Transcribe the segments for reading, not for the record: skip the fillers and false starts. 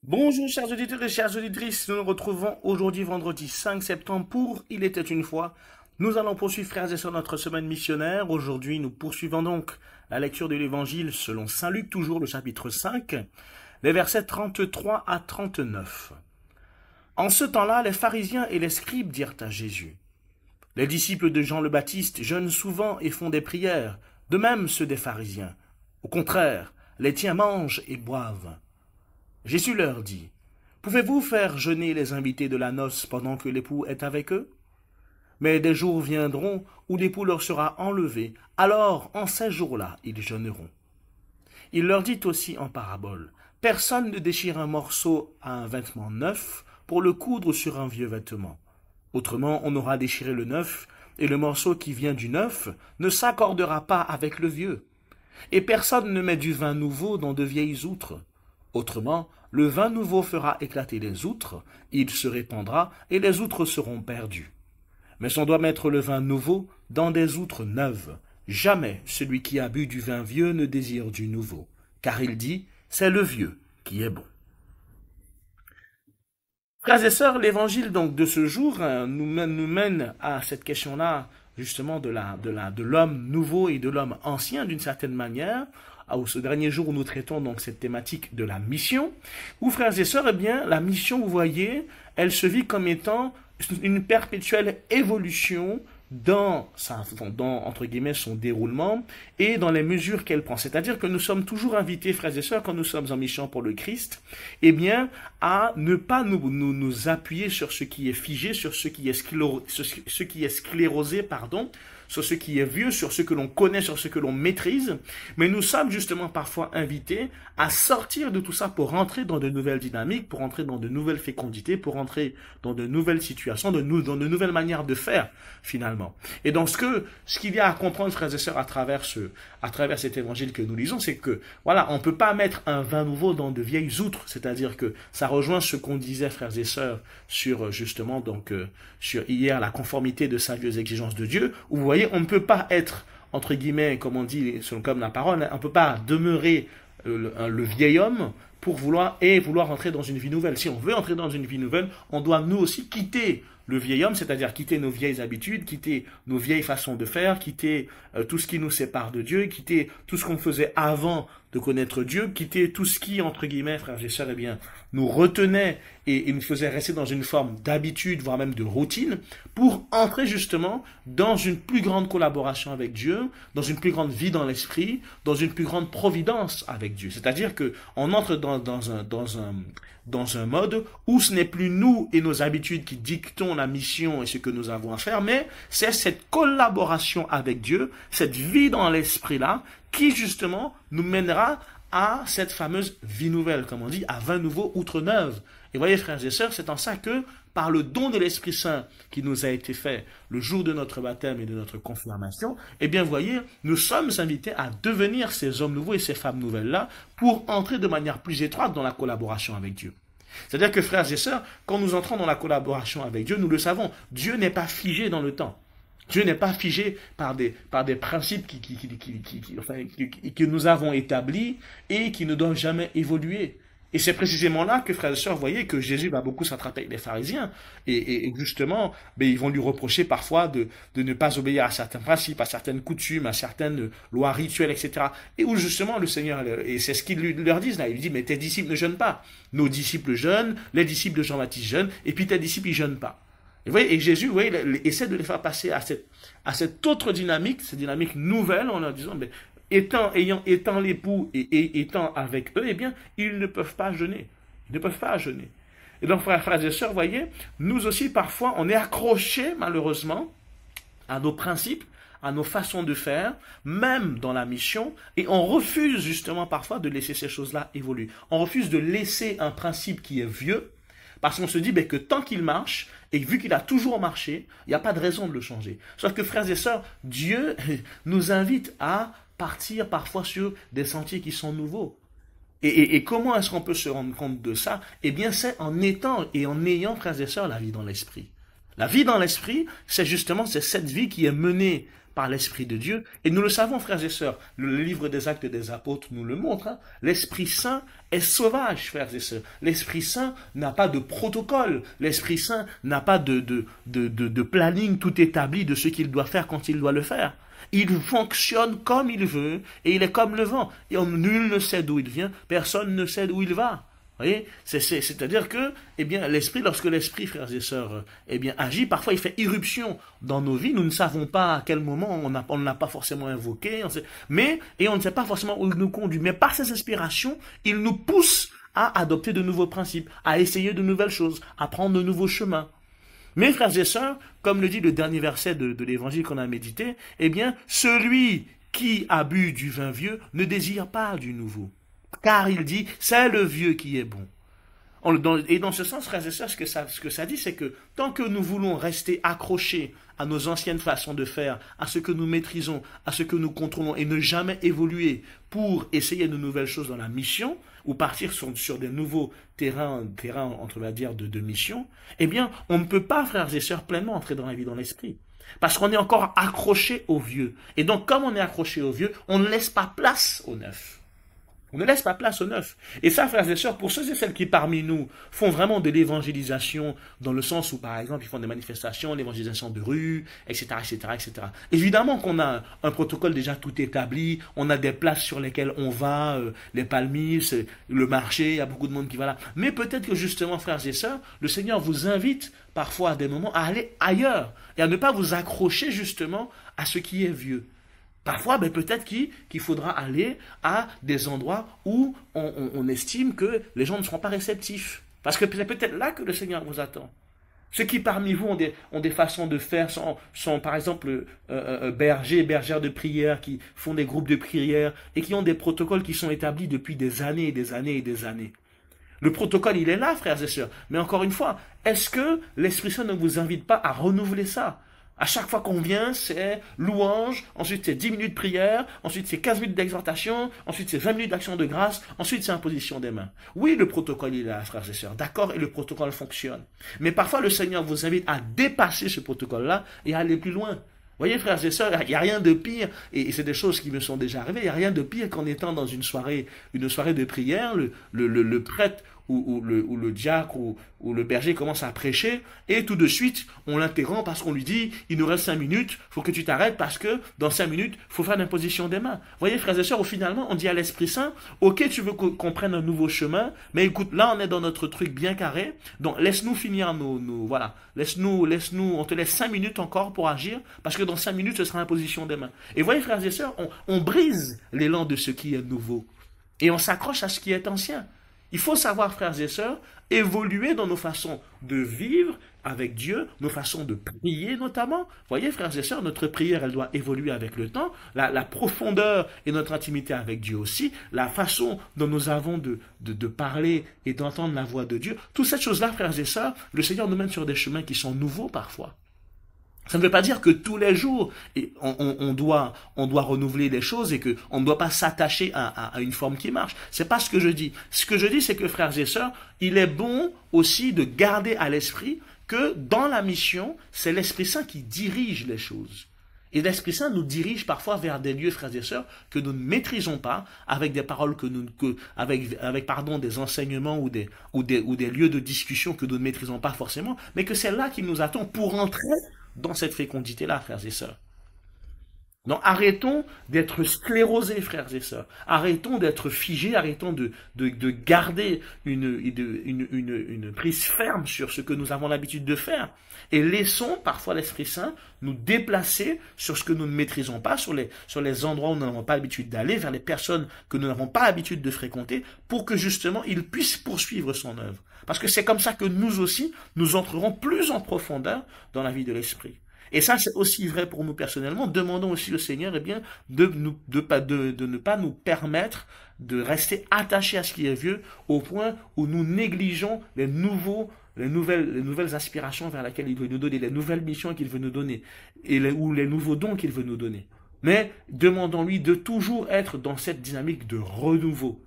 Bonjour chers auditeurs et chères auditrices, nous nous retrouvons aujourd'hui vendredi 5 septembre pour Il était une fois. Nous allons poursuivre frères et sœurs notre semaine missionnaire. Aujourd'hui nous poursuivons donc la lecture de l'évangile selon Saint Luc, toujours le chapitre 5, les versets 33 à 39. En ce temps-là, les pharisiens et les scribes dirent à Jésus: les disciples de Jean le Baptiste jeûnent souvent et font des prières, de même ceux des pharisiens. Au contraire, les tiens mangent et boivent. Jésus leur dit: pouvez-vous faire jeûner les invités de la noce pendant que l'époux est avec eux? Mais des jours viendront où l'époux leur sera enlevé, alors en ces jours-là ils jeûneront. Il leur dit aussi en parabole: personne ne déchire un morceau à un vêtement neuf pour le coudre sur un vieux vêtement. Autrement on aura déchiré le neuf, et le morceau qui vient du neuf ne s'accordera pas avec le vieux. Et personne ne met du vin nouveau dans de vieilles outres. Autrement, le vin nouveau fera éclater les outres, il se répandra, et les outres seront perdues. Mais on doit mettre le vin nouveau dans des outres neuves. Jamais celui qui a bu du vin vieux ne désire du nouveau, car il dit: c'est le vieux qui est bon. Frères et sœurs, l'évangile donc de ce jour nous mène à cette question-là, justement de l'homme nouveau et de l'homme ancien d'une certaine manière, à ce dernier jour où nous traitons donc cette thématique de la mission, où frères et sœurs, eh bien, la mission, vous voyez, elle se vit comme étant une perpétuelle évolution entre guillemets, son déroulement et dans les mesures qu'elle prend. C'est-à-dire que nous sommes toujours invités, frères et sœurs, quand nous sommes en mission pour le Christ, eh bien, à ne pas nous appuyer sur ce qui est figé, sur ce qui est sclérosé, pardon, sur ce qui est vieux, sur ce que l'on connaît, sur ce que l'on maîtrise, mais nous sommes justement parfois invités à sortir de tout ça pour rentrer dans de nouvelles dynamiques, pour entrer dans de nouvelles fécondités, pour entrer dans de nouvelles situations, dans de nouvelles manières de faire, finalement. Et donc, ce qu'il y a à comprendre, frères et sœurs, à travers cet évangile que nous lisons, c'est que, voilà, on peut pas mettre un vin nouveau dans de vieilles outres, c'est-à-dire que ça rejoint ce qu'on disait, frères et sœurs, sur, justement, donc, sur hier, la conformité de savieuses exigences de Dieu, où vous voyez, on ne peut pas être, entre guillemets, comme on dit, comme la parole, on ne peut pas demeurer le vieil homme pour vouloir entrer dans une vie nouvelle. Si on veut entrer dans une vie nouvelle, on doit nous aussi quitter le vieil homme, c'est-à-dire quitter nos vieilles habitudes, quitter nos vieilles façons de faire, quitter tout ce qui nous sépare de Dieu, quitter tout ce qu'on faisait avant de connaître Dieu, quitter tout ce qui, entre guillemets, frères et sœurs, eh bien, nous retenait et nous faisait rester dans une forme d'habitude, voire même de routine, pour entrer justement dans une plus grande collaboration avec Dieu, dans une plus grande vie dans l'esprit, dans une plus grande providence avec Dieu. C'est-à-dire que on entre dans un mode où ce n'est plus nous et nos habitudes qui dictons la mission et ce que nous avons à faire, mais c'est cette collaboration avec Dieu, cette vie dans l'esprit-là, qui justement nous mènera à cette fameuse vie nouvelle, comme on dit, à vin nouveau, outre neuve. Et voyez, frères et sœurs, c'est en ça que, par le don de l'Esprit Saint qui nous a été fait le jour de notre baptême et de notre confirmation, eh bien, voyez, nous sommes invités à devenir ces hommes nouveaux et ces femmes nouvelles-là pour entrer de manière plus étroite dans la collaboration avec Dieu. C'est-à-dire que, frères et sœurs, quand nous entrons dans la collaboration avec Dieu, nous le savons, Dieu n'est pas figé dans le temps. Dieu n'est pas figé par des principes que nous avons établis et qui ne doivent jamais évoluer. Et c'est précisément là que, frères et sœurs, vous voyez que Jésus va beaucoup s'attraper avec les pharisiens. Et justement, ils vont lui reprocher parfois de ne pas obéir à certains principes, à certaines coutumes, à certaines lois rituelles, etc. Et où justement le Seigneur, et c'est ce qu'il leur dit là, il dit: mais tes disciples ne jeûnent pas. Nos disciples jeûnent, les disciples de Jean-Baptiste jeûnent, et puis tes disciples, ils jeûnent pas. Et, vous voyez, et Jésus, vous voyez, il essaie de les faire passer à cette autre dynamique, cette dynamique nouvelle, en leur disant: mais étant l'époux et étant avec eux, eh bien, ils ne peuvent pas jeûner. Ils ne peuvent pas jeûner. Et donc, frères et sœurs, voyez, nous aussi, parfois, on est accrochés, malheureusement, à nos principes, à nos façons de faire, même dans la mission, et on refuse justement parfois de laisser ces choses-là évoluer. On refuse de laisser un principe qui est vieux, parce qu'on se dit que tant qu'il marche, et vu qu'il a toujours marché, il n'y a pas de raison de le changer. Sauf que, frères et sœurs, Dieu nous invite à partir parfois sur des sentiers qui sont nouveaux. Et comment est-ce qu'on peut se rendre compte de ça? Eh bien, c'est en étant et en ayant, frères et sœurs, la vie dans l'esprit. La vie dans l'esprit, c'est cette vie qui est menée par l'Esprit de Dieu. Et nous le savons, frères et sœurs, le livre des Actes des Apôtres nous le montre. Hein. L'Esprit Saint est sauvage, frères et sœurs. L'Esprit Saint n'a pas de protocole. L'Esprit Saint n'a pas de planning tout établi de ce qu'il doit faire quand il doit le faire. Il fonctionne comme il veut et il est comme le vent. Et nul ne sait d'où il vient, personne ne sait d'où il va. Vous voyez, c'est-à-dire que, eh bien, l'esprit, lorsque l'esprit, frères et sœurs, eh bien, agit, parfois il fait irruption dans nos vies. Nous ne savons pas à quel moment on ne l'a pas forcément invoqué, et on ne sait pas forcément où il nous conduit. Mais par ses inspirations, il nous pousse à adopter de nouveaux principes, à essayer de nouvelles choses, à prendre de nouveaux chemins. Mais, frères et sœurs, comme le dit le dernier verset de l'évangile qu'on a médité, eh bien, celui qui a bu du vin vieux ne désire pas du nouveau. Car il dit, c'est le vieux qui est bon. Et dans ce sens, frères et sœurs, ce que ça dit, c'est que tant que nous voulons rester accrochés à nos anciennes façons de faire, à ce que nous maîtrisons, à ce que nous contrôlons, et ne jamais évoluer pour essayer de nouvelles choses dans la mission, ou partir sur des nouveaux terrains entre va dire, de mission, eh bien, on ne peut pas, frères et sœurs, pleinement entrer dans la vie dans l'esprit. Parce qu'on est encore accroché au vieux. Et donc, comme on est accroché au vieux, on ne laisse pas place au neuf. On ne laisse pas place au neuf. Et ça, frères et sœurs, pour ceux et celles qui parmi nous font vraiment de l'évangélisation, dans le sens où, par exemple, ils font des manifestations, l'évangélisation de rue, etc., etc., etc. Évidemment qu'on a un protocole déjà tout établi, on a des places sur lesquelles on va, les palmistes, le marché, il y a beaucoup de monde qui va là. Mais peut-être que justement, frères et sœurs, le Seigneur vous invite parfois à des moments à aller ailleurs et à ne pas vous accrocher justement à ce qui est vieux. Parfois, ben, peut-être qu'il faudra aller à des endroits où on estime que les gens ne seront pas réceptifs. Parce que c'est peut-être là que le Seigneur vous attend. Ceux qui parmi vous ont des façons de faire, sont par exemple bergers et bergères de prière, qui font des groupes de prière et qui ont des protocoles qui sont établis depuis des années et des années et des années. Le protocole, il est là, frères et sœurs. Mais encore une fois, est-ce que l'Esprit Saint ne vous invite pas à renouveler ça ? À chaque fois qu'on vient, c'est louange, ensuite c'est 10 minutes de prière, ensuite c'est 15 minutes d'exhortation, ensuite c'est 20 minutes d'action de grâce, ensuite c'est imposition des mains. Oui, le protocole il est là, frères et sœurs, d'accord, et le protocole fonctionne. Mais parfois le Seigneur vous invite à dépasser ce protocole-là et à aller plus loin. Vous voyez, frères et sœurs, il n'y a rien de pire, et c'est des choses qui me sont déjà arrivées, il n'y a rien de pire qu'en étant dans une soirée de prière, le prêtre ou le diacre ou le berger commence à prêcher, et tout de suite, on l'interrompt parce qu'on lui dit, il nous reste 5 minutes, il faut que tu t'arrêtes parce que dans 5 minutes, il faut faire l'imposition des mains. Vous voyez, frères et sœurs, finalement, on dit à l'Esprit Saint, ok, tu veux qu'on prenne un nouveau chemin, mais écoute, là, on est dans notre truc bien carré, donc laisse-nous finir voilà, laisse-nous, on te laisse 5 minutes encore pour agir, parce que dans 5 minutes, ce sera l'imposition des mains. Et vous voyez, frères et sœurs, on brise l'élan de ce qui est nouveau, et on s'accroche à ce qui est ancien. Il faut savoir, frères et sœurs, évoluer dans nos façons de vivre avec Dieu, nos façons de prier notamment. Vous voyez, frères et sœurs, notre prière, elle doit évoluer avec le temps. La profondeur et notre intimité avec Dieu aussi. La façon dont nous avons de parler et d'entendre la voix de Dieu. Toutes ces choses-là, frères et sœurs, le Seigneur nous mène sur des chemins qui sont nouveaux parfois. Ça ne veut pas dire que tous les jours, on doit renouveler les choses et qu'on ne doit pas s'attacher à une forme qui marche. C'est pas ce que je dis. Ce que je dis, c'est que, frères et sœurs, il est bon aussi de garder à l'esprit que dans la mission, c'est l'Esprit Saint qui dirige les choses. Et l'Esprit Saint nous dirige parfois vers des lieux, frères et sœurs, que nous ne maîtrisons pas, avec des paroles avec des enseignements ou des lieux de discussion que nous ne maîtrisons pas forcément, mais que c'est là qu'il nous attend pour entrer dans cette fécondité-là, frères et sœurs. Donc arrêtons d'être sclérosés, frères et sœurs. Arrêtons d'être figés, arrêtons de garder une prise ferme sur ce que nous avons l'habitude de faire. Et laissons parfois l'Esprit Saint nous déplacer sur ce que nous ne maîtrisons pas, sur les endroits où nous n'avons pas l'habitude d'aller, vers les personnes que nous n'avons pas l'habitude de fréquenter, pour que justement il puisse poursuivre son œuvre. Parce que c'est comme ça que nous aussi, nous entrerons plus en profondeur dans la vie de l'Esprit. Et ça, c'est aussi vrai pour nous personnellement. Demandons aussi au Seigneur, eh bien, de ne pas nous permettre de rester attachés à ce qui est vieux, au point où nous négligeons les nouvelles aspirations vers lesquelles il veut nous donner, les nouvelles missions qu'il veut nous donner, ou les nouveaux dons qu'il veut nous donner. Mais demandons-lui de toujours être dans cette dynamique de renouveau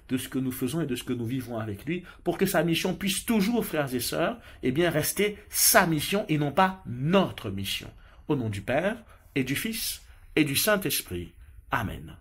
de ce que nous faisons et de ce que nous vivons avec lui, pour que sa mission puisse toujours, frères et sœurs, eh bien, rester sa mission et non pas notre mission. Au nom du Père, et du Fils et du Saint-Esprit. Amen.